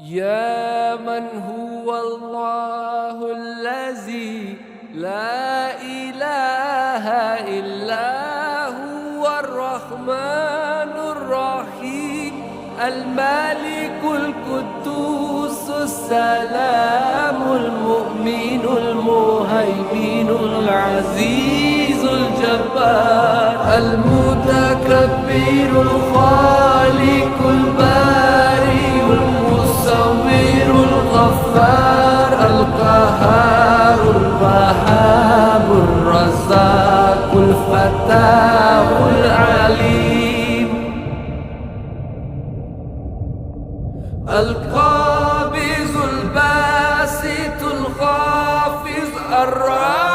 يا من هو الله الذي لا إله إلا هو الرحمن الرحيم الملك القدوس السلام المؤمن المهيمن العزيز الجبار المتكبر الخالق البارئ المصور الغفار القهار الوهاب الرزاق الفتاح العليم القابض الباسط الخافض الرافع